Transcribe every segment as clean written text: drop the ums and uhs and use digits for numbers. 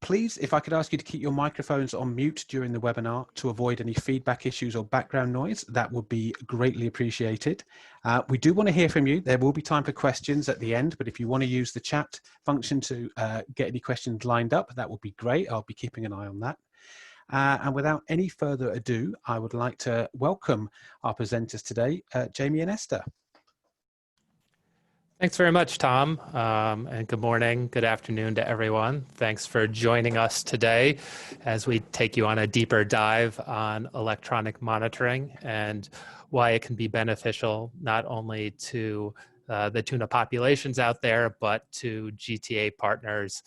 Please, if I could ask you to keep your microphones on mute during the webinar to avoid any feedback issues or background noise, that would be greatly appreciated. We do want to hear from you. There will be time for questions at the end, but if you want to use the chat function to get any questions lined up, that would be great. I'll be keeping an eye on that. And without any further ado, I would like to welcome our presenters today, Jamie and Esther. Thanks very much, Tom, and good morning, good afternoon to everyone. Thanks for joining us today as we take you on a deeper dive on electronic monitoring and why it can be beneficial not only to the tuna populations out there, but to GTA partners,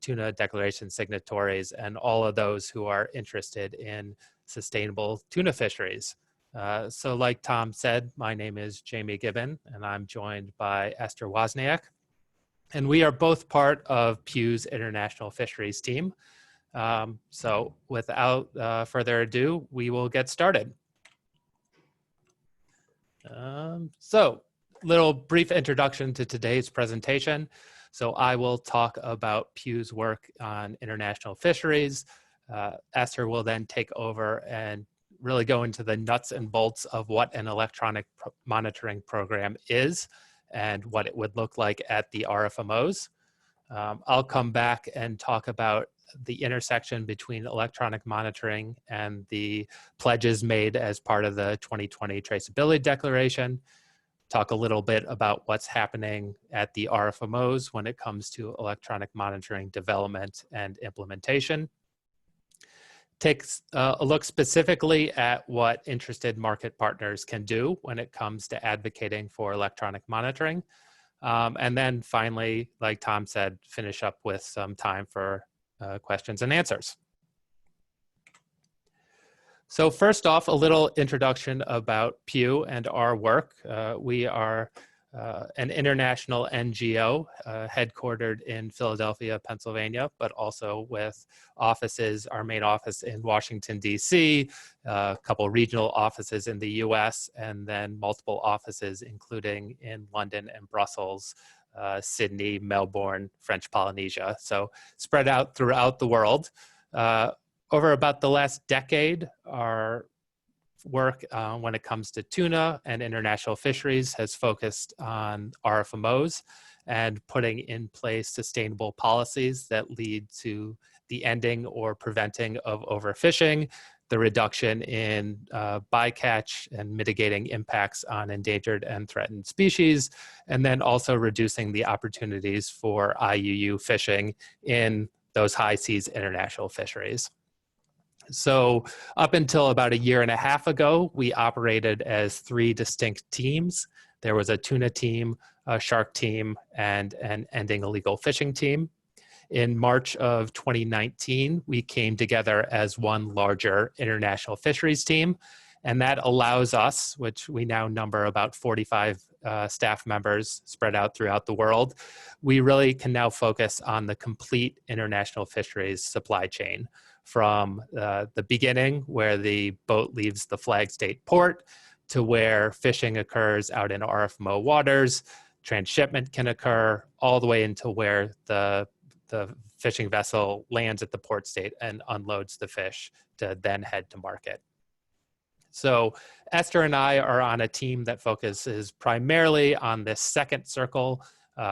tuna declaration signatories, and all of those who are interested in sustainable tuna fisheries. So like Tom said, my name is Jamie Gibbon, and I'm joined by Esther Wozniak. And we are both part of Pew's International Fisheries team. So without further ado, we will get started. So little brief introduction to today's presentation. So I will talk about Pew's work on international fisheries. Esther will then take over and really go into the nuts and bolts of what an electronic monitoring program is and what it would look like at the RFMOs. I'll come back and talk about the intersection between electronic monitoring and the pledges made as part of the 2020 Traceability Declaration, talk a little bit about what's happening at the RFMOs when it comes to electronic monitoring development and implementation, takes a look specifically at what interested market partners can do when it comes to advocating for electronic monitoring. And then finally, like Tom said, finish up with some time for questions and answers. So first off, a little introduction about Pew and our work. We are an international NGO headquartered in Philadelphia, Pennsylvania, but also with offices, our main office in Washington, D.C., a couple regional offices in the U.S., and then multiple offices, including in London and Brussels, Sydney, Melbourne, French Polynesia. So spread out throughout the world. Over about the last decade, our work when it comes to tuna and international fisheries has focused on RFMOs and putting in place sustainable policies that lead to the ending or preventing of overfishing, the reduction in bycatch and mitigating impacts on endangered and threatened species, and then also reducing the opportunities for IUU fishing in those high seas international fisheries. So up until about a year and a half ago, we operated as 3 distinct teams. There was a tuna team, a shark team, and an ending illegal fishing team. In March of 2019, we came together as one larger international fisheries team. And that allows us, which we now number about 45 staff members spread out throughout the world, we really can now focus on the complete international fisheries supply chain, from the beginning where the boat leaves the flag state port to where fishing occurs out in RFMO waters, transshipment can occur, all the way into where the fishing vessel lands at the port state and unloads the fish to then head to market. So Esther and I are on a team that focuses primarily on this second circle,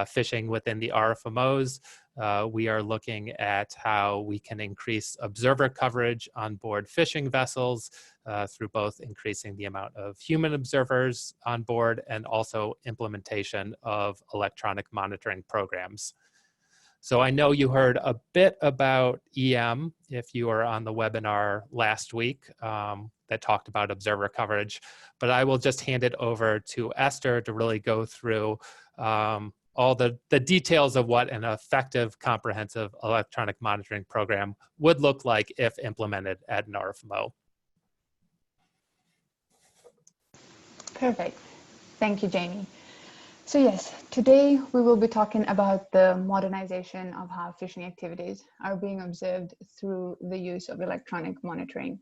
fishing within the RFMOs. We are looking at how we can increase observer coverage on board fishing vessels through both increasing the amount of human observers on board and also implementation of electronic monitoring programs. So I know you heard a bit about EM if you were on the webinar last week that talked about observer coverage, but I will just hand it over to Esther to really go through all the details of what an effective, comprehensive electronic monitoring program would look like if implemented at an RFMO. Perfect. Thank you, Jamie. So yes, today we will be talking about the modernization of how fishing activities are being observed through the use of electronic monitoring.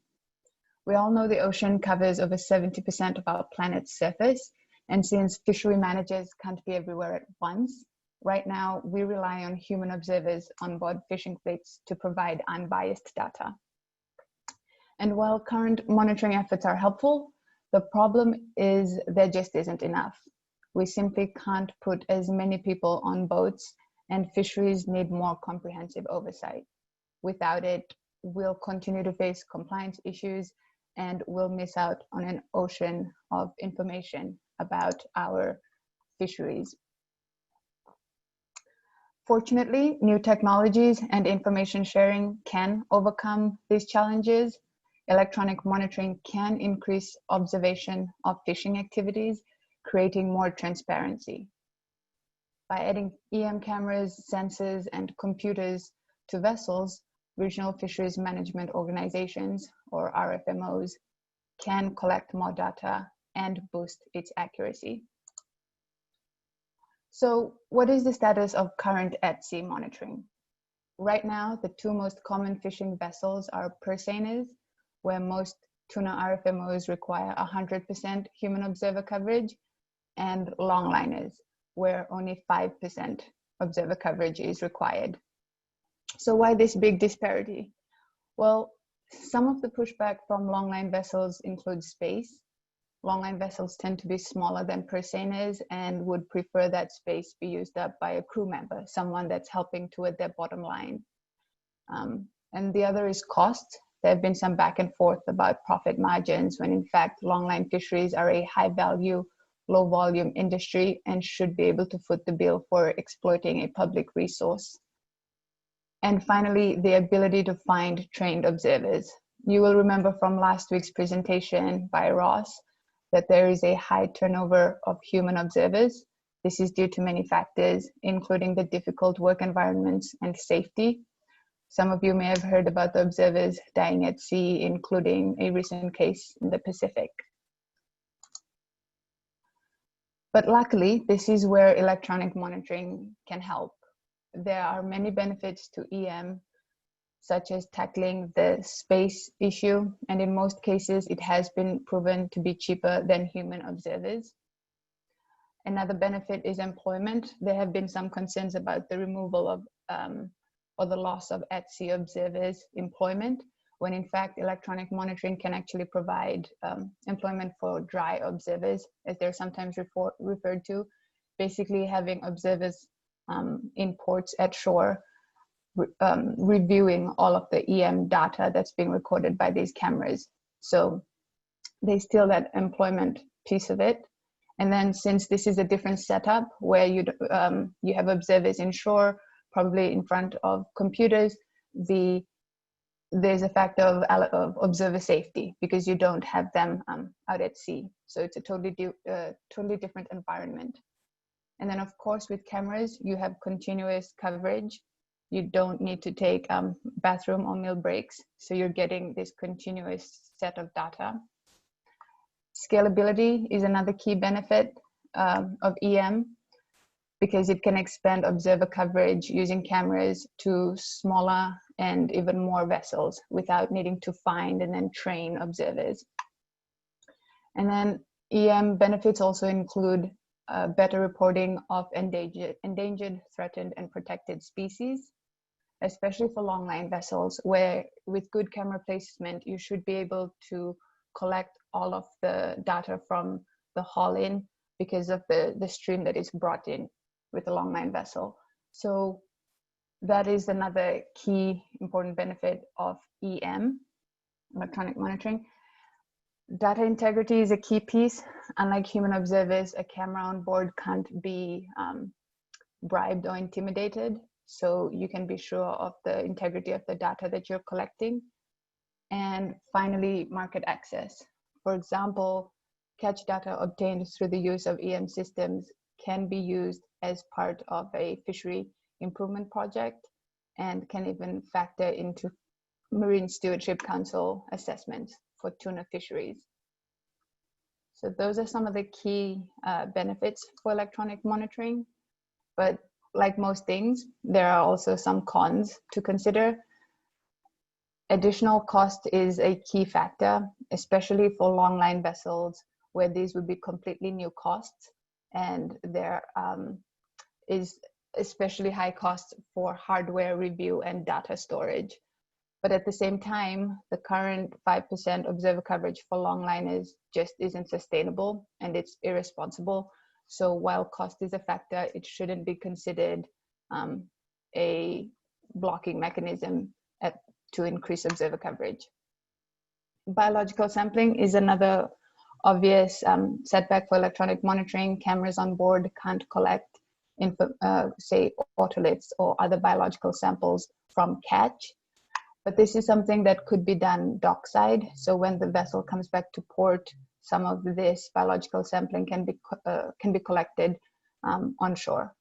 We all know the ocean covers over 70% of our planet's surface, and since fishery managers can't be everywhere at once, Right now, we rely on human observers on board fishing fleets to provide unbiased data. And while current monitoring efforts are helpful, the problem is there just isn't enough. We simply can't put as many people on boats, and fisheries need more comprehensive oversight. Without it, we'll continue to face compliance issues and we'll miss out on an ocean of information about our fisheries. Fortunately, new technologies and information sharing can overcome these challenges. Electronic monitoring can increase observation of fishing activities, creating more transparency. By adding EM cameras, sensors, and computers to vessels, regional fisheries management organizations, or RFMOs, can collect more data and boost its accuracy. So what is the status of current at-sea monitoring? Right now, the two most common fishing vessels are purseинers, where most tuna RFMOs require 100% human observer coverage, and longliners, where only 5% observer coverage is required. So why this big disparity? Well, some of the pushback from longline vessels includes space. Longline vessels tend to be smaller than purseинers and would prefer that space be used up by a crew member, someone that's helping toward their bottom line. And the other is cost. There have been some back and forth about profit margins when in fact longline fisheries are a high value, low volume industry and should be able to foot the bill for exploiting a public resource. And finally, the ability to find trained observers. You will remember from last week's presentation by Ross that there is a high turnover of human observers. This is due to many factors, including the difficult work environments and safety. Some of you may have heard about the observers dying at sea, including a recent case in the Pacific. But luckily, this is where electronic monitoring can help. There are many benefits to EM, such as tackling the space issue, and in most cases, it has been proven to be cheaper than human observers. Another benefit is employment. There have been some concerns about the removal of or the loss of at-sea observers' employment, when in fact electronic monitoring can actually provide employment for dry observers, as they're sometimes referred to, basically having observers in ports at shore, reviewing all of the EM data that's being recorded by these cameras. So there's still that employment piece of it. And then since this is a different setup where you have observers in shore, probably in front of computers, there's a factor of observer safety because you don't have them out at sea. So it's a totally different environment. And then of course with cameras, you have continuous coverage. You don't need to take bathroom or meal breaks. So you're getting this continuous set of data. Scalability is another key benefit of EM, because it can expand observer coverage using cameras to smaller and even more vessels without needing to find and then train observers. And then EM benefits also include better reporting of endangered, threatened, and protected species, especially for longline vessels, where with good camera placement, you should be able to collect all of the data from the haul-in because of the stream that is brought in with a longline vessel. So that is another key important benefit of EM, electronic monitoring. Data integrity is a key piece. Unlike human observers, a camera on board can't be bribed or intimidated. So you can be sure of the integrity of the data that you're collecting. And finally, market access. For example, catch data obtained through the use of EM systems can be used as part of a fishery improvement project and can even factor into Marine Stewardship Council assessments for tuna fisheries. So those are some of the key benefits for electronic monitoring. But like most things, there are also some cons to consider. Additional cost is a key factor, especially for longline vessels, where these would be completely new costs. And there is especially high costs for hardware review and data storage. But at the same time, the current 5% observer coverage for longliners just isn't sustainable, and it's irresponsible. So while cost is a factor, it shouldn't be considered a blocking mechanism to increase observer coverage. Biological sampling is another obvious setback for electronic monitoring. Cameras on board can't collect, say, otoliths or other biological samples from catch. But this is something that could be done dockside. So when the vessel comes back to port, some of this biological sampling can be collected onshore.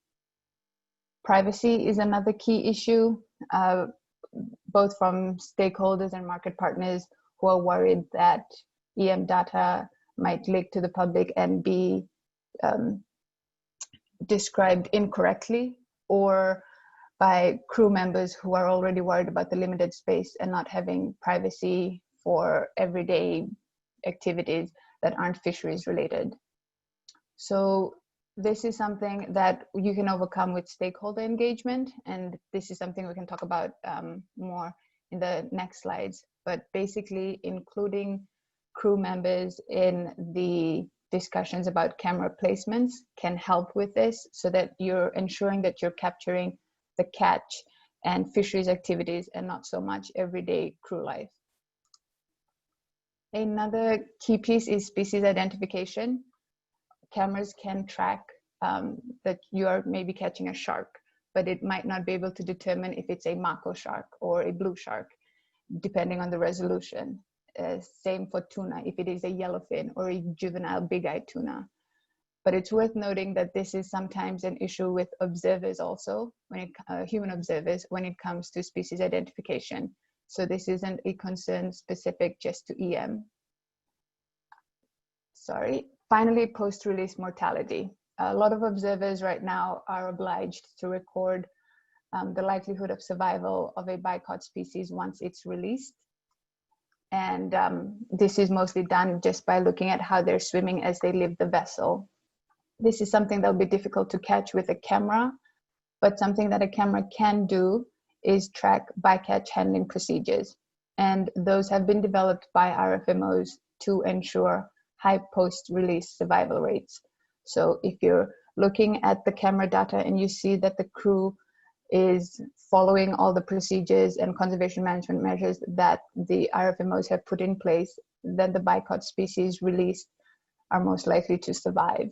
Privacy is another key issue, both from stakeholders and market partners who are worried that EM data might leak to the public and be described incorrectly, or by crew members who are already worried about the limited space and not having privacy for everyday activities that aren't fisheries related. So this is something that you can overcome with stakeholder engagement, and this is something we can talk about more in the next slides. But basically, including crew members in the discussions about camera placements can help with this, so that you're ensuring that you're capturing the catch and fisheries activities and not so much everyday crew life. Another key piece is species identification. Cameras can track that you are maybe catching a shark, but it might not be able to determine if it's a mako shark or a blue shark, depending on the resolution. Same for tuna, if it is a yellowfin or a juvenile big-eyed tuna. But it's worth noting that this is sometimes an issue with observers also, human observers, when it comes to species identification. So this isn't a concern specific just to EM. Sorry. Finally, post-release mortality. A lot of observers right now are obliged to record the likelihood of survival of a bicaught species once it's released. And this is mostly done just by looking at how they're swimming as they leave the vessel. This is something that'll be difficult to catch with a camera, but something that a camera can do is track bycatch handling procedures. And those have been developed by RFMOs to ensure high post-release survival rates. So if you're looking at the camera data and you see that the crew is following all the procedures and conservation management measures that the RFMOs have put in place, then the bicaught species released are most likely to survive.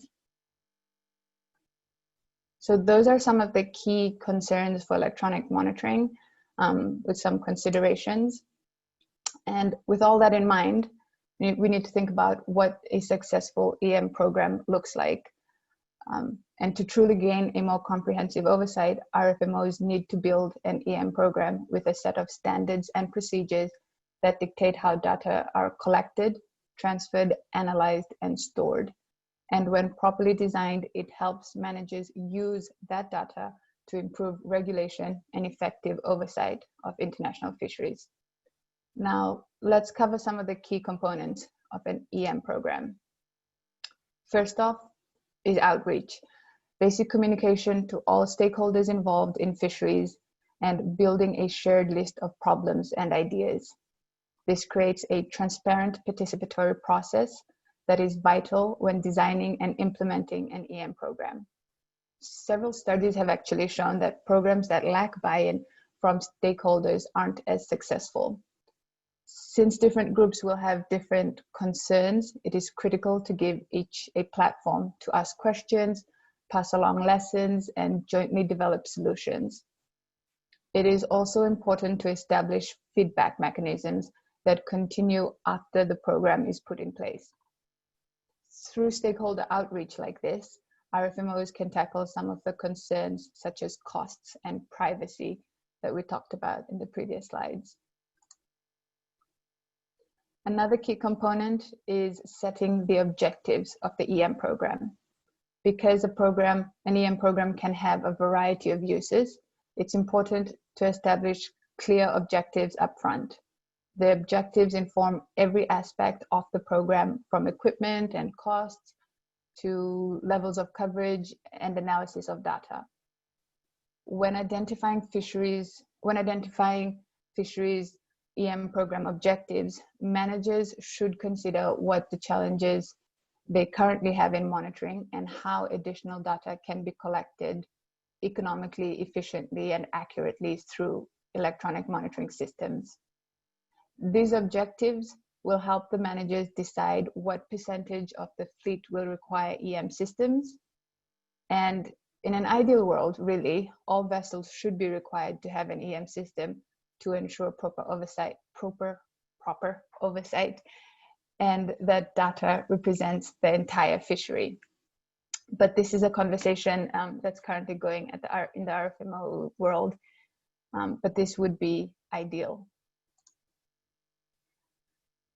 So those are some of the key concerns for electronic monitoring, with some considerations. And with all that in mind, we need to think about what a successful EM program looks like. And to truly gain a more comprehensive oversight, RFMOs need to build an EM program with a set of standards and procedures that dictate how data are collected, transferred, analyzed, and stored. And when properly designed, it helps managers use that data to improve regulation and effective oversight of international fisheries. Now, let's cover some of the key components of an EM program. First off is outreach, basic communication to all stakeholders involved in fisheries, and building a shared list of problems and ideas. This creates a transparent participatory process that is vital when designing and implementing an EM program. Several studies have actually shown that programs that lack buy-in from stakeholders aren't as successful. Since different groups will have different concerns, it is critical to give each a platform to ask questions, pass along lessons, and jointly develop solutions. It is also important to establish feedback mechanisms that continue after the program is put in place. Through stakeholder outreach like this, RFMOs can tackle some of the concerns such as costs and privacy that we talked about in the previous slides. Another key component is setting the objectives of the EM program. Because an EM program can have a variety of uses, it's important to establish clear objectives up front. The objectives inform every aspect of the program, from equipment and costs to levels of coverage and analysis of data. when identifying fisheries EM program objectives, managers should consider what the challenges they currently have in monitoring and how additional data can be collected economically, efficiently, and accurately through electronic monitoring systems. These objectives will help the managers decide what percentage of the fleet will require EM systems. And in an ideal world, really, all vessels should be required to have an EM system to ensure proper oversight, and that data represents the entire fishery. But this is a conversation that's currently going in the RFMO world, but this would be ideal.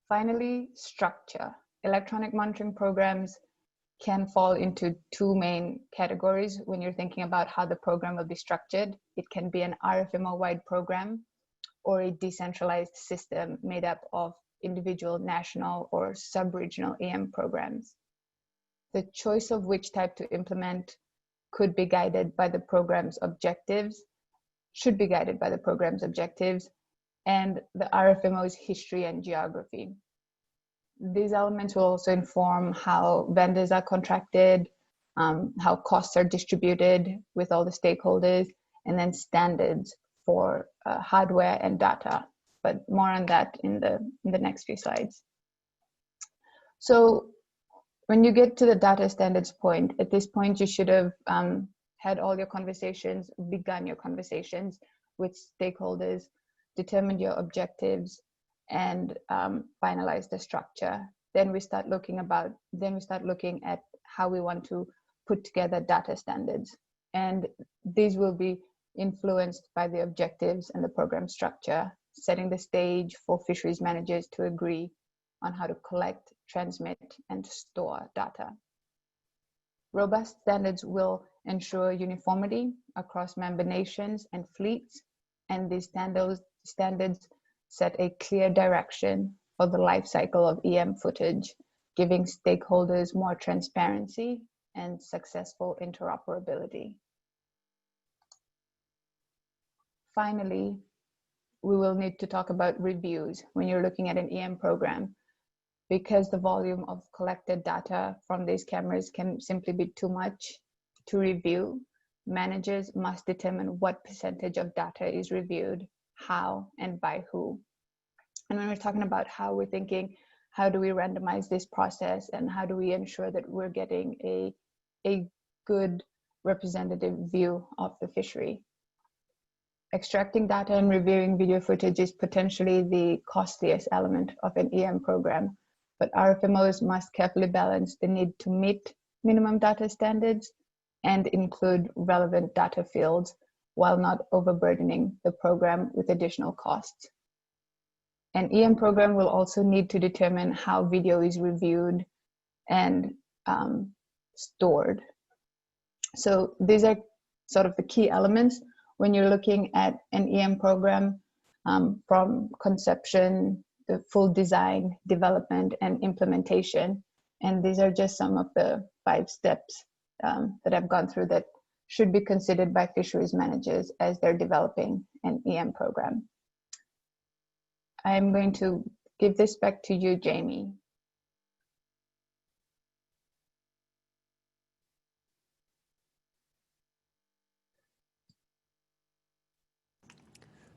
Finally, structure. Electronic monitoring programs can fall into two main categories when you're thinking about how the program will be structured. It can be an RFMO-wide program or a decentralized system made up of individual national or sub-regional EM programs. The choice of which type to implement should be guided by the program's objectives, and the RFMO's history and geography. These elements will also inform how vendors are contracted, how costs are distributed with all the stakeholders, and then standards for hardware and data. But more on that in the next few slides. So when you get to the data standards point, at this point you should have had all your conversations, begun your conversations with stakeholders, determined your objectives, and finalize the structure. Then we start looking at how we want to put together data standards, and these will be influenced by the objectives and the program structure, setting the stage for fisheries managers to agree on how to collect, transmit, and store data. Robust standards will ensure uniformity across member nations and fleets, and these standards set a clear direction for the life cycle of EM footage, giving stakeholders more transparency and successful interoperability. Finally, we will need to talk about reviews when you're looking at an EM program, because the volume of collected data from these cameras can simply be too much to review. Managers must determine what percentage of data is reviewed, how, and by who. And when we're talking about how, we're thinking, how do we randomize this process, and how do we ensure that we're getting a good representative view of the fishery? Extracting data and reviewing video footage is potentially the costliest element of an EM program, but RFMOs must carefully balance the need to meet minimum data standards and include relevant data fields while not overburdening the program with additional costs. An EM program will also need to determine how video is reviewed and stored. So these are sort of the key elements when you're looking at an EM program, from conception, the full design, development, and implementation. And these are just some of the 5 steps that I've gone through that should be considered by fisheries managers as they're developing an EM program. I'm going to give this back to you, Jamie.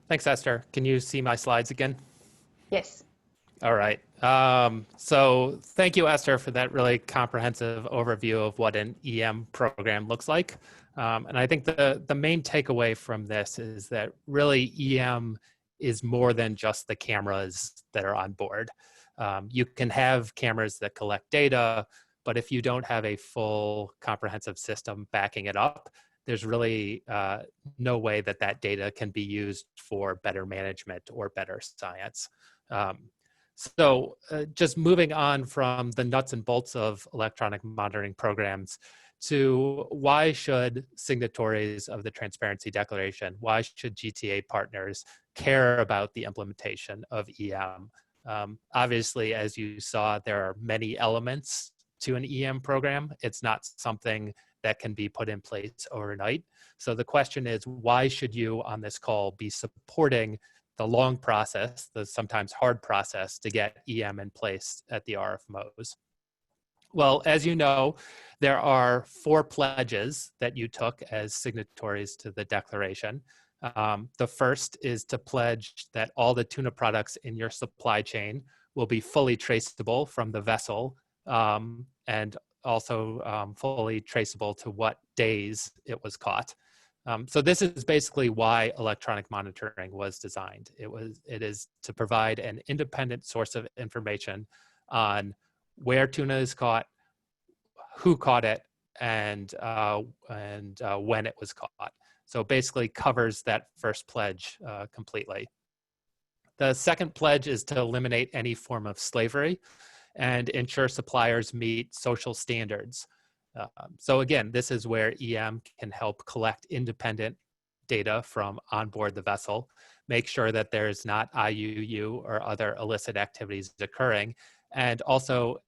Thanks, Esther. Can you see my slides again? Yes. All right. So thank you, Esther, for that really comprehensive overview of what an EM program looks like. And I think the main takeaway from this is that really EM is more than just the cameras that are on board. You can have cameras that collect data, but if you don't have a full comprehensive system backing it up, there's really no way that that data can be used for better management or better science. So just moving on from the nuts and bolts of electronic monitoring programs to why should signatories of the Transparency Declaration, why should GTA partners care about the implementation of EM? Obviously, as you saw, there are many elements to an EM program. It's not something that can be put in place overnight. So the question is, why should you on this call be supporting the long process, the sometimes hard process to get EM in place at the RFMOs? Well, as you know, there are 4 pledges that you took as signatories to the declaration. The first is to pledge that all the tuna products in your supply chain will be fully traceable from the vessel, and also fully traceable to what days it was caught. So this is basically why electronic monitoring was designed. It is to provide an independent source of information on where tuna is caught, who caught it, and when it was caught. So basically covers that first pledge completely. The second pledge is to eliminate any form of slavery and ensure suppliers meet social standards. So again, this is where EM can help collect independent data from onboard the vessel, make sure that there's not IUU or other illicit activities occurring, and also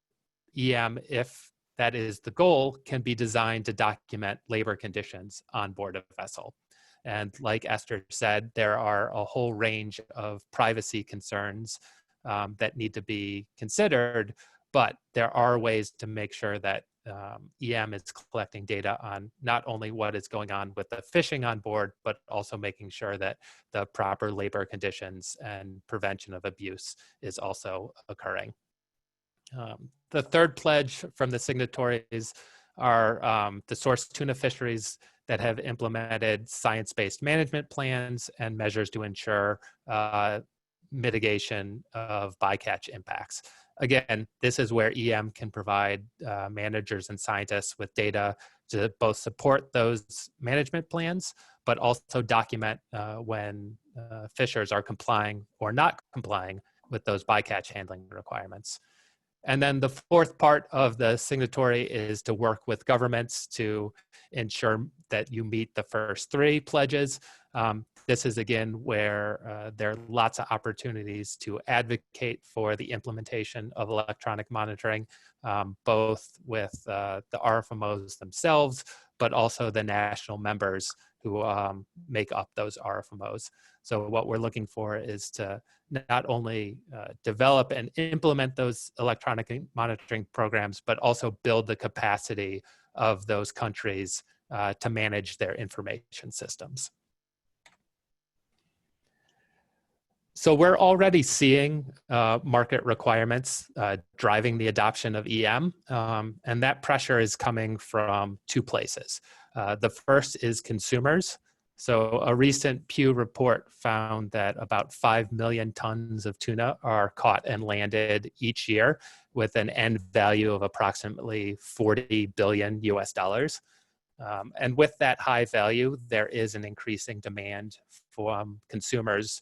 EM, if that is the goal, can be designed to document labor conditions on board a vessel. And like Esther said, there are a whole range of privacy concerns that need to be considered, but there are ways to make sure that EM is collecting data on not only what is going on with the fishing on board, but also making sure that the proper labor conditions and prevention of abuse is also occurring. The third pledge from the signatories are the source tuna fisheries that have implemented science-based management plans and measures to ensure mitigation of bycatch impacts. Again, this is where EM can provide managers and scientists with data to both support those management plans, but also document when fishers are complying or not complying with those bycatch handling requirements. And then the fourth part of the signatory is to work with governments to ensure that you meet the first 3 pledges. This is again where there are lots of opportunities to advocate for the implementation of electronic monitoring, both with the RFMOs themselves, but also the national members who make up those RFMOs. So what we're looking for is to not only develop and implement those electronic monitoring programs, but also build the capacity of those countries to manage their information systems. So we're already seeing market requirements driving the adoption of EM, and that pressure is coming from 2 places. The first is consumers. So a recent Pew report found that about 5 million tons of tuna are caught and landed each year with an end value of approximately $40 billion US. And with that high value, there is an increasing demand from consumers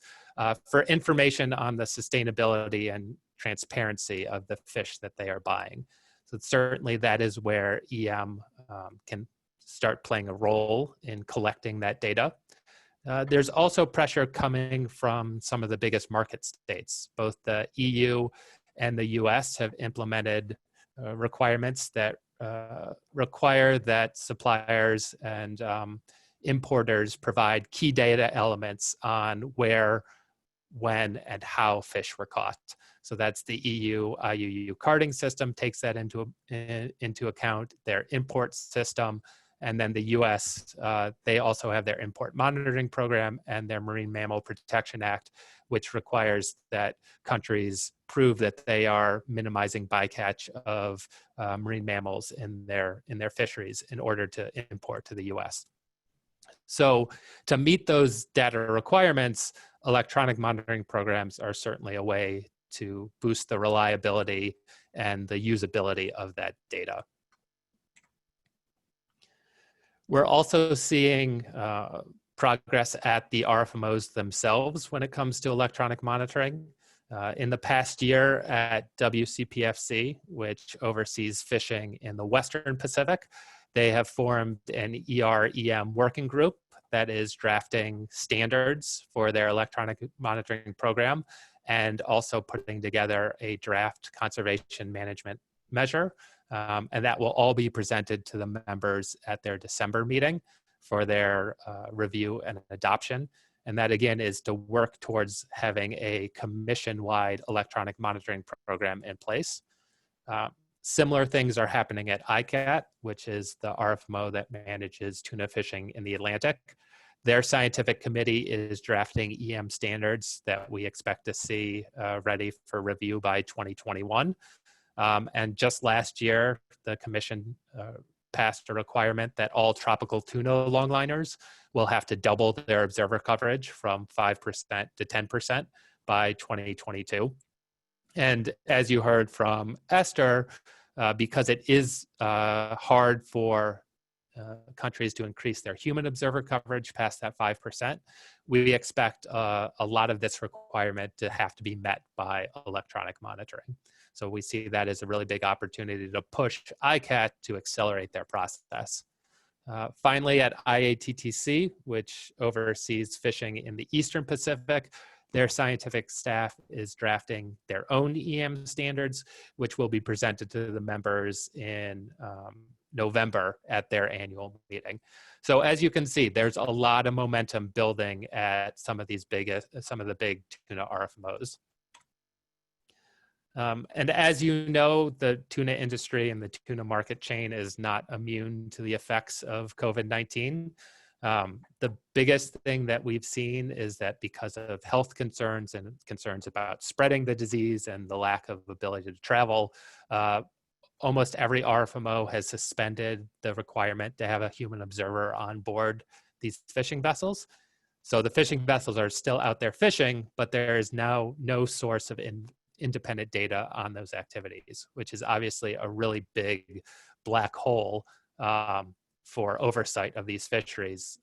for information on the sustainability and transparency of the fish that they are buying. So certainly that is where EM can start playing a role in collecting that data. There's also pressure coming from some of the biggest market states. Both the EU and the US have implemented requirements that require that suppliers and importers provide key data elements on where, when, and how fish were caught. So that's the EU IUU carding system takes that into account, their import system. And then the US, they also have their import monitoring program and their Marine Mammal Protection Act, which requires that countries prove that they are minimizing bycatch of marine mammals in their fisheries in order to import to the US. So to meet those data requirements, electronic monitoring programs are certainly a way to boost the reliability and the usability of that data. We're also seeing progress at the RFMOs themselves when it comes to electronic monitoring. In the past year at WCPFC, which oversees fishing in the Western Pacific, they have formed an ER-EM working group that is drafting standards for their electronic monitoring program and also putting together a draft conservation management measure And that will all be presented to the members at their December meeting for their review and adoption. And that, again, is to work towards having a commission-wide electronic monitoring program in place. Similar things are happening at ICAT, which is the RFMO that manages tuna fishing in the Atlantic. Their scientific committee is drafting EM standards that we expect to see ready for review by 2021. And just last year, the commission passed a requirement that all tropical tuna longliners will have to double their observer coverage from 5% to 10% by 2022. And as you heard from Esther, because it is hard for countries to increase their human observer coverage past that 5%, we expect a lot of this requirement to have to be met by electronic monitoring. So we see that as a really big opportunity to push ICAT to accelerate their process. Finally, at IATTC, which oversees fishing in the Eastern Pacific, their scientific staff is drafting their own EM standards, which will be presented to the members in November at their annual meeting. So as you can see, there's a lot of momentum building at some of the big tuna RFMOs. And as you know, the tuna industry and the tuna market chain is not immune to the effects of COVID-19. The biggest thing that we've seen is that because of health concerns and concerns about spreading the disease and the lack of ability to travel, almost every RFMO has suspended the requirement to have a human observer on board these fishing vessels. So the fishing vessels are still out there fishing, but there is now no source of independent data on those activities, which is obviously a really big black hole for oversight of these fisheries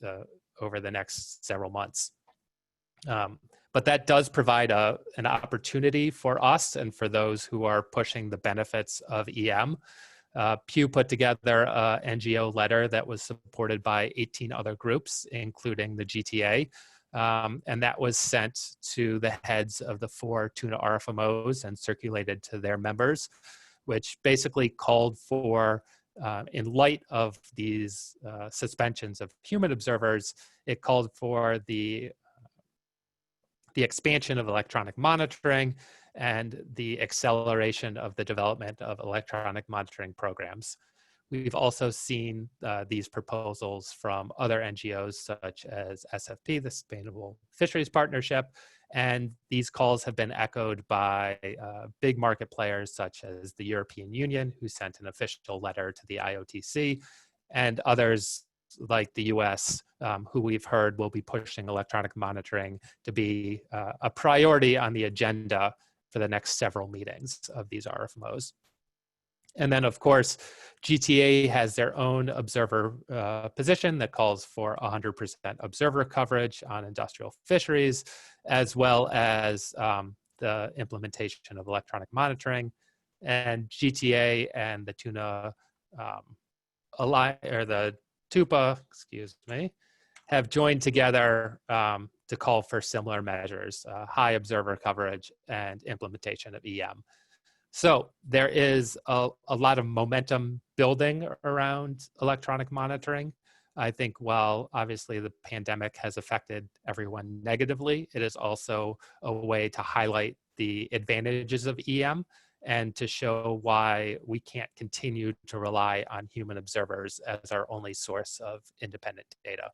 over the next several months. But that does provide an opportunity for us and for those who are pushing the benefits of EM. Pew put together an NGO letter that was supported by 18 other groups, including the GTA. And that was sent to the heads of the 4 tuna RFMOs and circulated to their members, which basically called for, in light of these suspensions of human observers, it called for the expansion of electronic monitoring and the acceleration of the development of electronic monitoring programs. We've also seen these proposals from other NGOs such as SFP, the Sustainable Fisheries Partnership, and these calls have been echoed by big market players such as the European Union, who sent an official letter to the IOTC, and others like the US, who we've heard will be pushing electronic monitoring to be a priority on the agenda for the next several meetings of these RFMOs. And then, of course, GTA has their own observer position that calls for 100% observer coverage on industrial fisheries, as well as the implementation of electronic monitoring. And GTA and the Tuna the TUPA, have joined together to call for similar measures, high observer coverage and implementation of EM. So there is a lot of momentum building around electronic monitoring. I think while obviously the pandemic has affected everyone negatively, it is also a way to highlight the advantages of EM and to show why we can't continue to rely on human observers as our only source of independent data.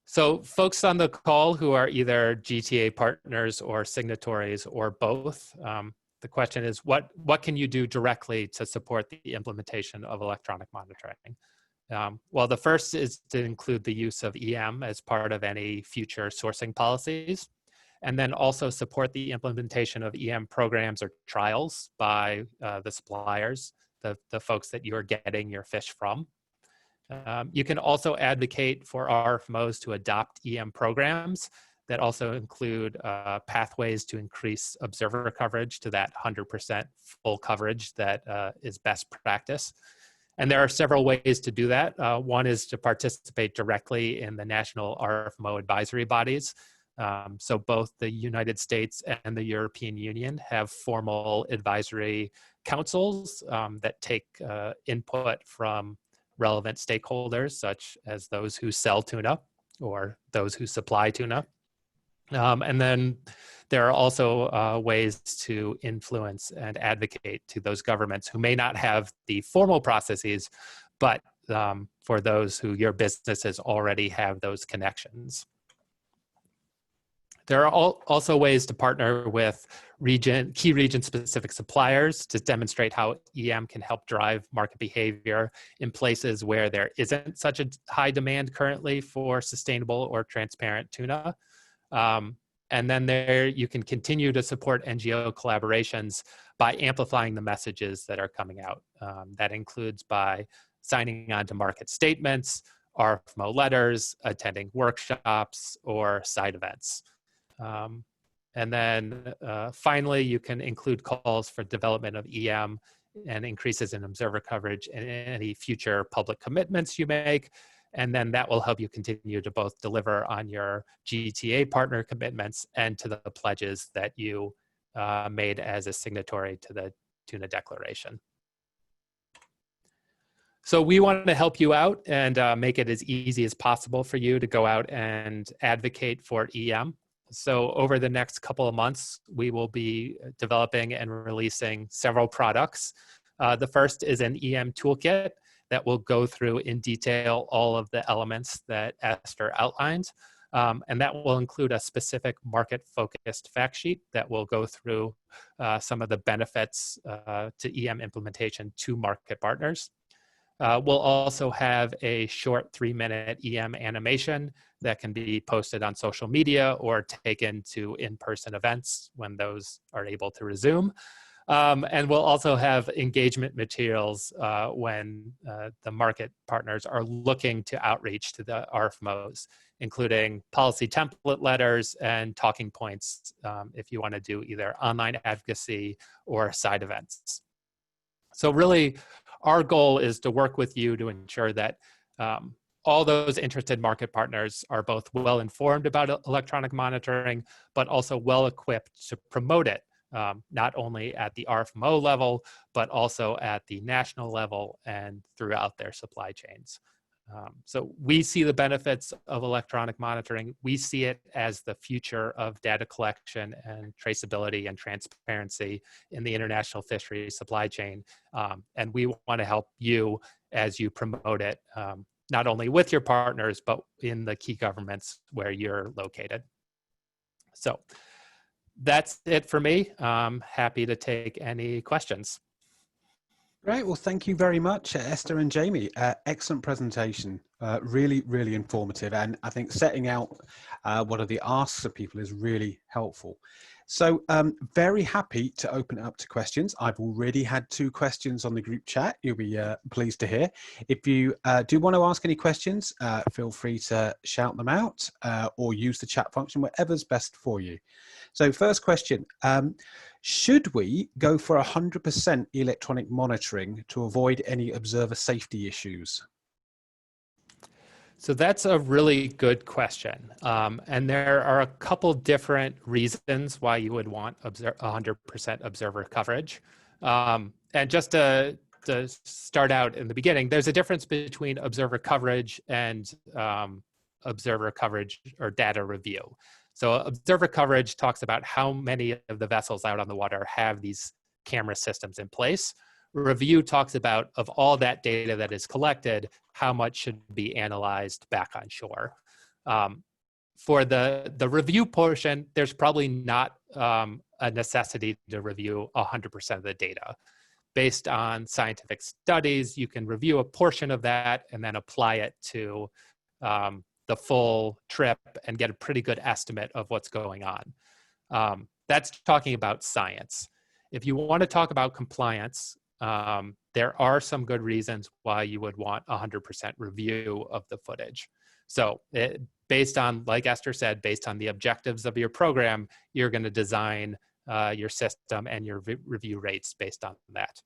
So folks on the call who are either GTA partners or signatories or both, the question is, what can you do directly to support the implementation of electronic monitoring? Well, the first is to include the use of EM as part of any future sourcing policies, and then also support the implementation of EM programs or trials by the suppliers, the folks that you're getting your fish from. You can also advocate for RFMOs to adopt EM programs that also include pathways to increase observer coverage to that 100% full coverage that is best practice. And there are several ways to do that. One is to participate directly in the national RFMO advisory bodies. So both the United States and the European Union have formal advisory councils that take input from relevant stakeholders, such as those who sell tuna or those who supply tuna. And then there are also ways to influence and advocate to those governments who may not have the formal processes, but for those who your businesses already have those connections. There are also ways to partner with key region-specific suppliers to demonstrate how EM can help drive market behavior in places where there isn't such a high demand currently for sustainable or transparent tuna. And then there you can continue to support NGO collaborations by amplifying the messages that are coming out. That includes by signing on to market statements, RFMO letters, attending workshops, or side events. And then finally, you can include calls for development of EM and increases in observer coverage and any future public commitments you make. And then that will help you continue to both deliver on your GTA partner commitments and to the pledges that you made as a signatory to the Tuna Declaration. So we want to help you out and make it as easy as possible for you to go out and advocate for EM. So over the next couple of months, we will be developing and releasing several products. The first is an EM toolkit that will go through in detail all of the elements that Esther outlined. And that will include a specific market-focused fact sheet that will go through some of the benefits to EM implementation to market partners. We'll also have a short 3-minute EM animation that can be posted on social media or taken to in-person events when those are able to resume. And we'll also have engagement materials when the market partners are looking to outreach to the RFMOs, including policy template letters and talking points if you want to do either online advocacy or side events. So really, our goal is to work with you to ensure that all those interested market partners are both well informed about electronic monitoring, but also well equipped to promote it, not only at the RFMO level, but also at the national level and throughout their supply chains. So we see the benefits of electronic monitoring. We see it as the future of data collection and traceability and transparency in the international fisheries supply chain. And we want to help you as you promote it, not only with your partners, but in the key governments where you're located. So that's it for me. I'm happy to take any questions. Great. Well, thank you very much, Esther and Jamie. Excellent presentation. Really, really informative. And I think setting out what are the asks of people is really helpful. So very happy to open it up to questions. I've already had 2 questions on the group chat. You'll be pleased to hear. If you do want to ask any questions, feel free to shout them out or use the chat function, whatever's best for you. So first question, should we go for 100% electronic monitoring to avoid any observer safety issues? So that's a really good question. And there are a couple different reasons why you would want 100% observer coverage. And just to start out in the beginning, there's a difference between observer coverage and observer coverage or data review. So observer coverage talks about how many of the vessels out on the water have these camera systems in place. Review talks about, of all that data that is collected, how much should be analyzed back on shore. For the review portion, there's probably not a necessity to review 100% of the data. Based on scientific studies, you can review a portion of that and then apply it to the full trip and get a pretty good estimate of what's going on. That's talking about science. If you want to talk about compliance, there are some good reasons why you would want 100% review of the footage. So based on, like Esther said, based on the objectives of your program, you're going to design your system and your review rates based on that.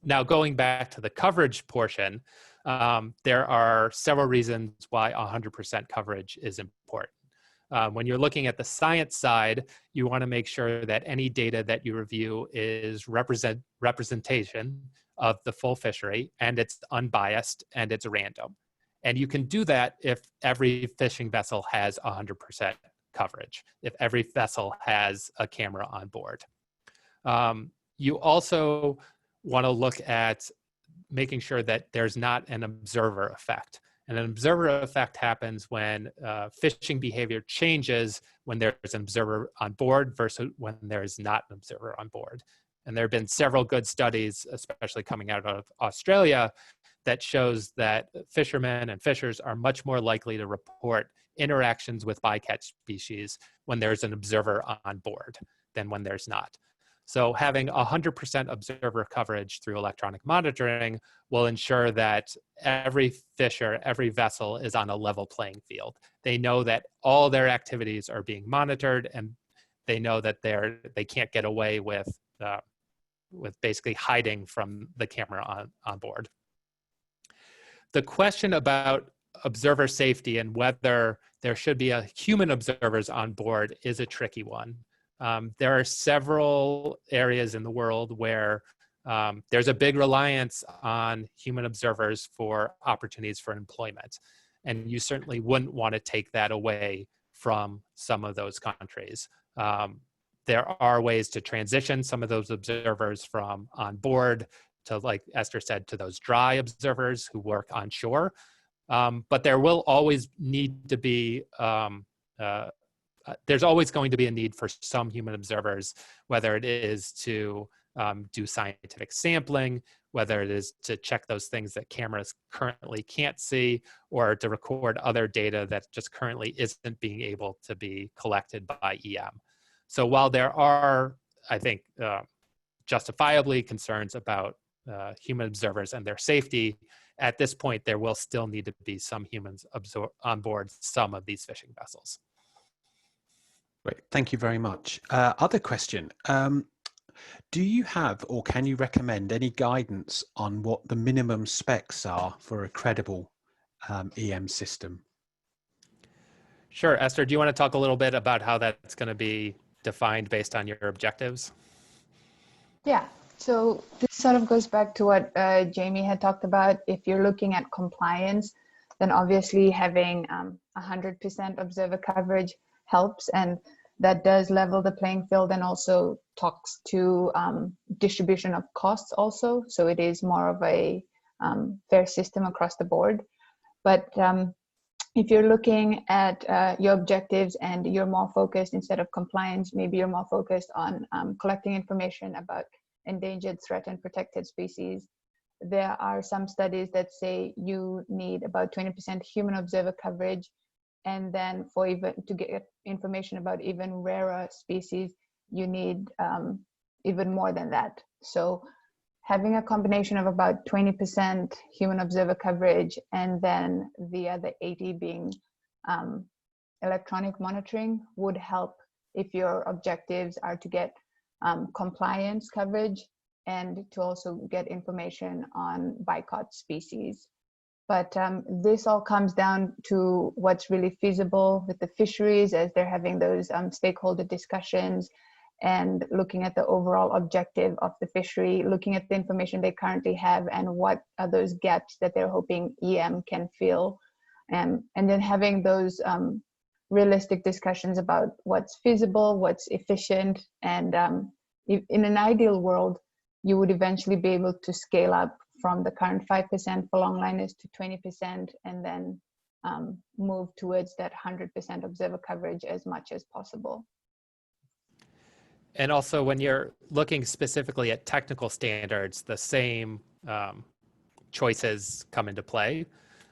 Now, going back to the coverage portion, there are several reasons why 100% coverage is important. When you're looking at the science side, you want to make sure that any data that you review is representation of the full fishery, and it's unbiased and it's random. And you can do that if every fishing vessel has 100% coverage, if every vessel has a camera on board. You also want to look at making sure that there's not an observer effect. And an observer effect happens when fishing behavior changes when there's an observer on board versus when there's not an observer on board. And there have been several good studies, especially coming out of Australia, that shows that fishermen and fishers are much more likely to report interactions with bycatch species when there's an observer on board than when there's not. So having 100% observer coverage through electronic monitoring will ensure that every fisher, every vessel is on a level playing field. They know that all their activities are being monitored, and they know that they can't get away with basically hiding from the camera on board. The question about observer safety and whether there should be human observers on board is a tricky one. There are several areas in the world where there's a big reliance on human observers for opportunities for employment. And you certainly wouldn't want to take that away from some of those countries. There are ways to transition some of those observers from on board to, like Esther said, to those dry observers who work on shore. But there will always need to be there's always going to be a need for some human observers, whether it is to do scientific sampling, whether it is to check those things that cameras currently can't see, or to record other data that just currently isn't being able to be collected by EM. So while there are, I think, justifiably concerns about human observers and their safety, at this point, there will still need to be some humans on board some of these fishing vessels. Great, thank you very much. Other question, do you have or can you recommend any guidance on what the minimum specs are for a credible EM system? Sure, Esther, do you want to talk a little bit about how that's going to be defined based on your objectives? Yeah, so this sort of goes back to what Jamie had talked about. If you're looking at compliance, then obviously having 100% observer coverage helps, and that does level the playing field and also talks to distribution of costs also. So it is more of a fair system across the board. But if you're looking at your objectives and you're more focused, instead of compliance, maybe you're more focused on collecting information about endangered, threatened, protected species, there are some studies that say you need about 20% human observer coverage. And then for even to get information about even rarer species, you need even more than that. So having a combination of about 20% human observer coverage and then the other 80 being electronic monitoring would help if your objectives are to get compliance coverage and to also get information on bycaught species. But this all comes down to what's really feasible with the fisheries as they're having those stakeholder discussions and looking at the overall objective of the fishery, looking at the information they currently have and what are those gaps that they're hoping EM can fill. And then having those realistic discussions about what's feasible, what's efficient, and in an ideal world, you would eventually be able to scale up from the current 5% for longliners to 20% and then move towards that 100% observer coverage as much as possible. And also when you're looking specifically at technical standards, the same choices come into play.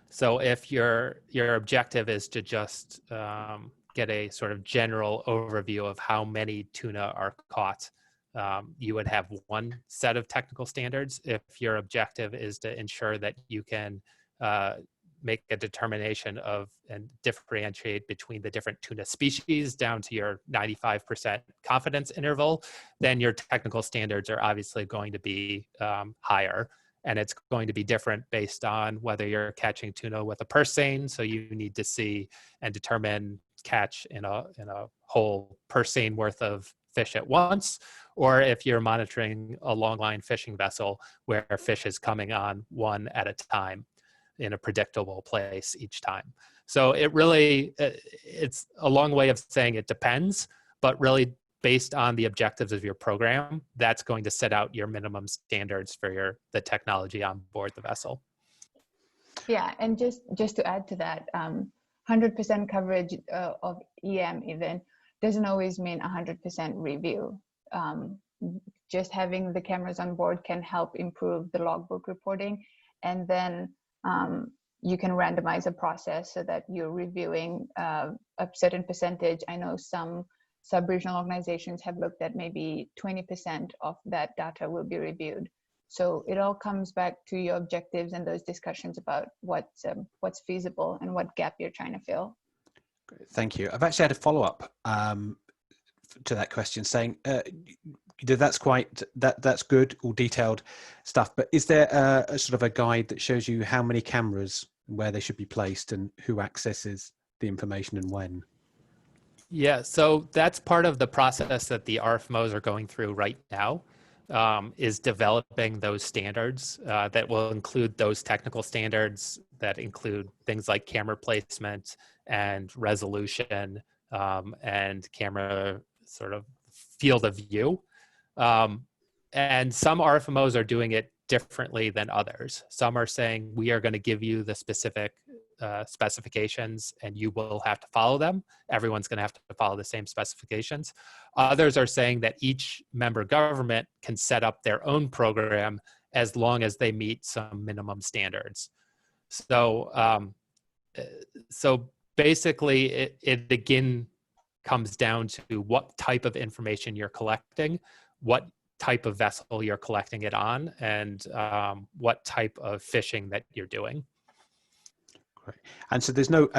So if your objective is to just get a sort of general overview of how many tuna are caught, you would have one set of technical standards. If your objective is to ensure that you can make a determination of and differentiate between the different tuna species down to your 95% confidence interval, then your technical standards are obviously going to be higher. And it's going to be different based on whether you're catching tuna with a purse seine. So you need to see and determine catch in a whole per seine worth of fish at once, or if you're monitoring a longline fishing vessel where fish is coming on one at a time in a predictable place each time. So it really, it's a long way of saying it depends, but really based on the objectives of your program, that's going to set out your minimum standards for the technology on board the vessel. Yeah, and just to add to that, 100% coverage of EM even doesn't always mean 100% review. Just having the cameras on board can help improve the logbook reporting, and then you can randomize a process so that you're reviewing a certain percentage. I know some sub-regional organizations have looked at maybe 20% of that data will be reviewed. So it all comes back to your objectives and those discussions about what's feasible and what gap you're trying to fill. Great, thank you. I've actually had a follow-up to that question, saying that's good, all detailed stuff. But is there a sort of a guide that shows you how many cameras, where they should be placed, and who accesses the information and when? Yeah, so that's part of the process that the RFMOs are going through right now. Is developing those standards that will include those technical standards that include things like camera placement and resolution and camera sort of field of view. And some RFMOs are doing it differently than others. Some are saying, we are going to give you the specific specifications and you will have to follow them. Everyone's going to have to follow the same specifications. Others are saying that each member government can set up their own program as long as they meet some minimum standards. So, so basically it again comes down to what type of information you're collecting, what type of vessel you're collecting it on, and what type of fishing that you're doing. Great. And so there's no,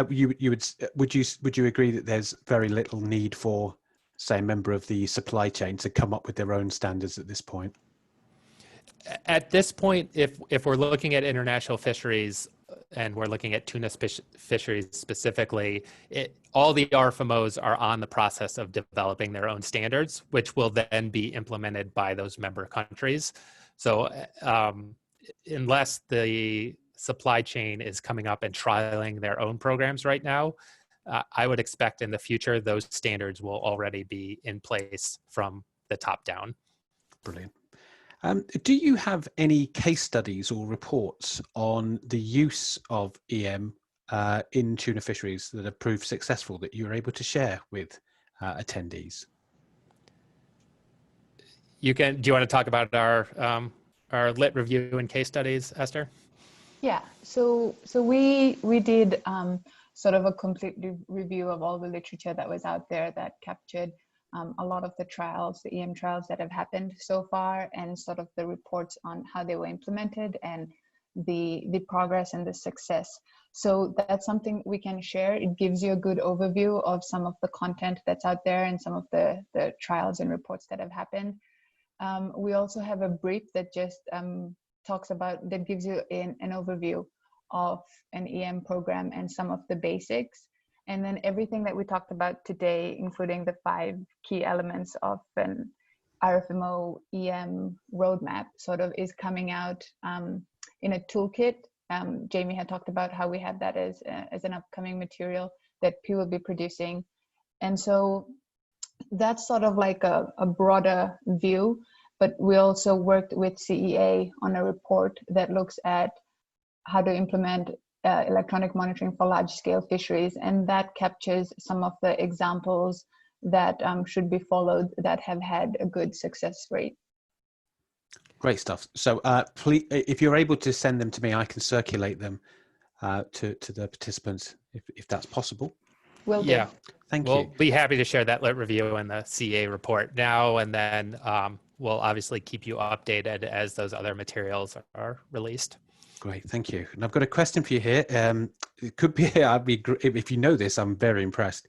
would you agree that there's very little need for, say, a member of the supply chain to come up with their own standards at this point? At this point, if we're looking at international fisheries and we're looking at tuna fisheries specifically, all the RFMOs are on the process of developing their own standards, which will then be implemented by those member countries. So unless the supply chain is coming up and trialing their own programs right now, I would expect in the future those standards will already be in place from the top down. Brilliant. Do you have any case studies or reports on the use of EM in tuna fisheries that have proved successful that you're able to share with attendees? Do you want to talk about our lit review and case studies, Esther? Yeah, so we did sort of a complete review of all the literature that was out there that captured a lot of the trials, the EM trials that have happened so far, and sort of the reports on how they were implemented and the progress and the success. So that's something we can share. It gives you a good overview of some of the content that's out there and some of the trials and reports that have happened. We also have a brief that just that gives you an overview of an EM program and some of the basics. And then everything that we talked about today, including the 5 key elements of an RFMO EM roadmap, sort of is coming out in a toolkit. Jamie had talked about how we have that as an upcoming material that Pew will be producing. And so that's sort of like a broader view, but we also worked with CEA on a report that looks at how to implement electronic monitoring for large-scale fisheries, and that captures some of the examples that should be followed that have had a good success rate. Great stuff. So please, if you're able to send them to me, I can circulate them to the participants if that's possible. Will do. Yeah. Thank you. We'll be happy to share that lit review and the CA report now, and then we'll obviously keep you updated as those other materials are released. Great, thank you. And I've got a question for you here. It could be, if you know this, I'm very impressed.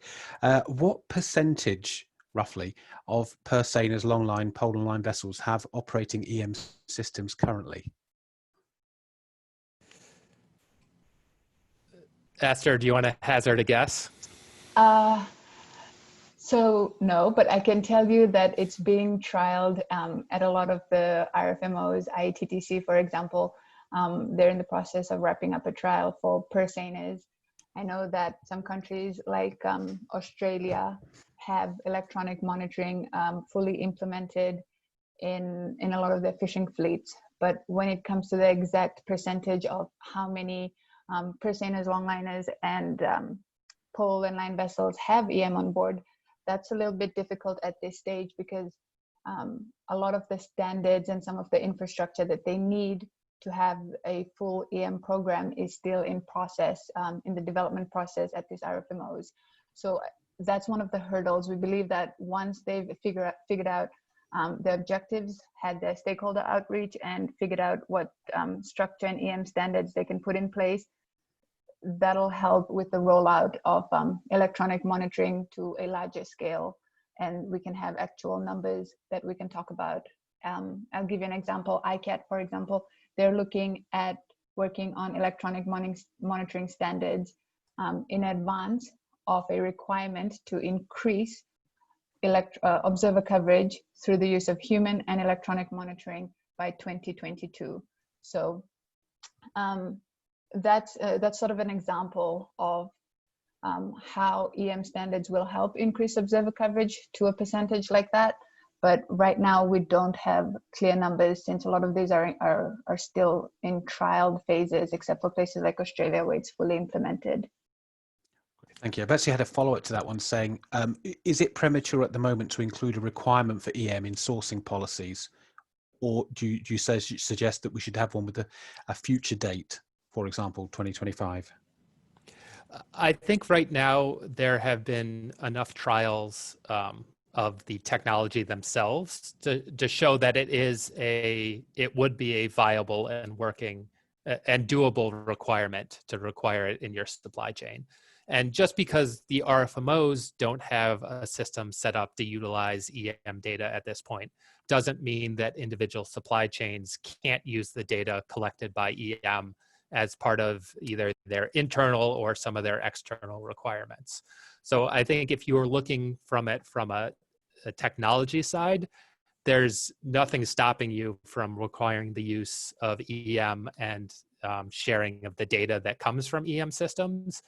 What percentage, roughly, of Purseina's longline, pole and line vessels have operating EM systems currently? Esther, do you want to hazard a guess? So no, but I can tell you that it's being trialed at a lot of the RFMOs, IATTC, for example. They're in the process of wrapping up a trial for personas. I know that some countries like Australia have electronic monitoring fully implemented in a lot of their fishing fleets. But when it comes to the exact percentage of how many personas, longliners, and pole and line vessels have EM on board, that's a little bit difficult at this stage because a lot of the standards and some of the infrastructure that they need to have a full EM program is still in process, in the development process at these RFMOs. So that's one of the hurdles. We believe that once they've figured out the objectives, had their stakeholder outreach, and figured out what structure and EM standards they can put in place, that'll help with the rollout of electronic monitoring to a larger scale, and we can have actual numbers that we can talk about. I'll give you an example. ICAT, for example, they're looking at working on electronic monitoring standards in advance of a requirement to increase observer coverage through the use of human and electronic monitoring by 2022. So that's sort of an example of how EM standards will help increase observer coverage to a percentage like that. But right now we don't have clear numbers since a lot of these are still in trial phases, except for places like Australia where it's fully implemented. Thank you. Betsy had a follow-up to that one saying, is it premature at the moment to include a requirement for EM in sourcing policies? Or do you suggest that we should have one with a future date, for example, 2025? I think right now there have been enough trials of the technology themselves to show that it would be a viable and working and doable requirement to require it in your supply chain. And just because the RFMOs don't have a system set up to utilize EM data at this point doesn't mean that individual supply chains can't use the data collected by EM as part of either their internal or some of their external requirements. So I think if you're looking from it from a technology side, there's nothing stopping you from requiring the use of EM and sharing of the data that comes from EM systems.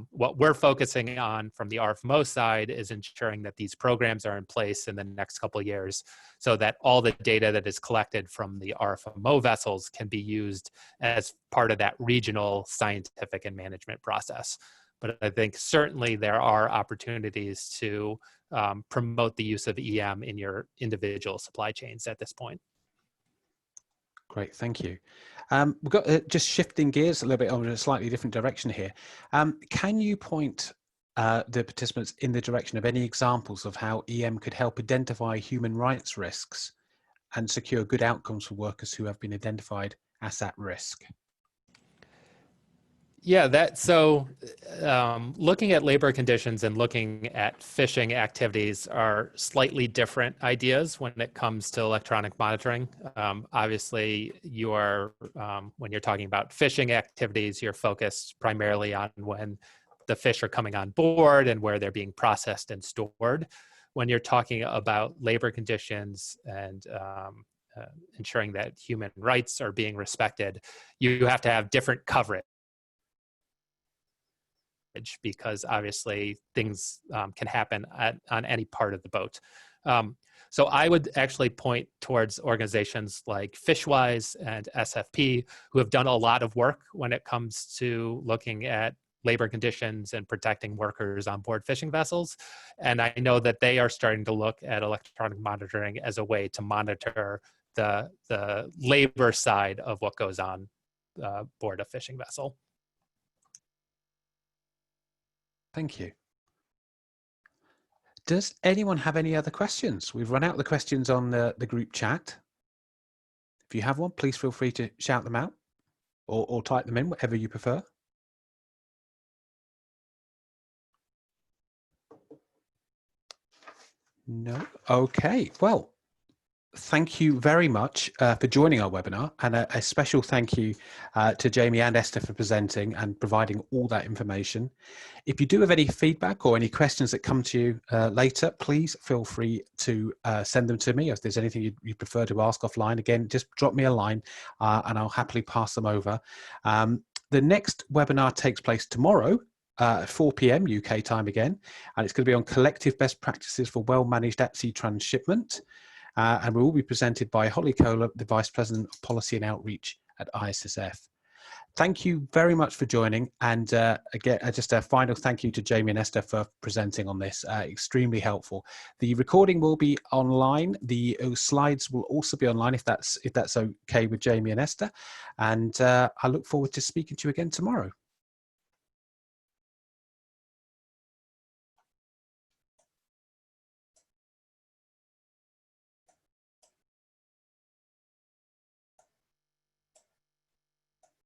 What we're focusing on from the RFMO side is ensuring that these programs are in place in the next couple of years so that all the data that is collected from the RFMO vessels can be used as part of that regional scientific and management process. But I think certainly there are opportunities to promote the use of EM in your individual supply chains at this point. Great, thank you. We've got just shifting gears a little bit over a slightly different direction here. Can you point the participants in the direction of any examples of how EM could help identify human rights risks and secure good outcomes for workers who have been identified as at risk? Yeah, looking at labor conditions and looking at fishing activities are slightly different ideas when it comes to electronic monitoring. Obviously, when you're talking about fishing activities, you're focused primarily on when the fish are coming on board and where they're being processed and stored. When you're talking about labor conditions and ensuring that human rights are being respected, you have to have different coverage, because obviously things can happen on any part of the boat. So I would actually point towards organizations like Fishwise and SFP, who have done a lot of work when it comes to looking at labor conditions and protecting workers on board fishing vessels. And I know that they are starting to look at electronic monitoring as a way to monitor the labor side of what goes on board a fishing vessel. Thank you. Does anyone have any other questions? We've run out of the questions on the group chat. If you have one, please feel free to shout them out or type them in, whatever you prefer. No? Okay. Well, thank you very much for joining our webinar, and a special thank you to Jamie and Esther for presenting and providing all that information. If you do have any feedback or any questions that come to you later, please feel free to send them to me. If there's anything you prefer to ask offline, again, just drop me a line and I'll happily pass them over. The next webinar takes place tomorrow, 4 p.m. UK time again, and it's going to be on collective best practices for well-managed at-sea transshipment. And we will be presented by Holly Kohler, the Vice President of Policy and Outreach at ISSF. Thank you very much for joining. And again, just a final thank you to Jamie and Esther for presenting on this. Extremely helpful. The recording will be online. The slides will also be online if that's okay with Jamie and Esther. And I look forward to speaking to you again tomorrow.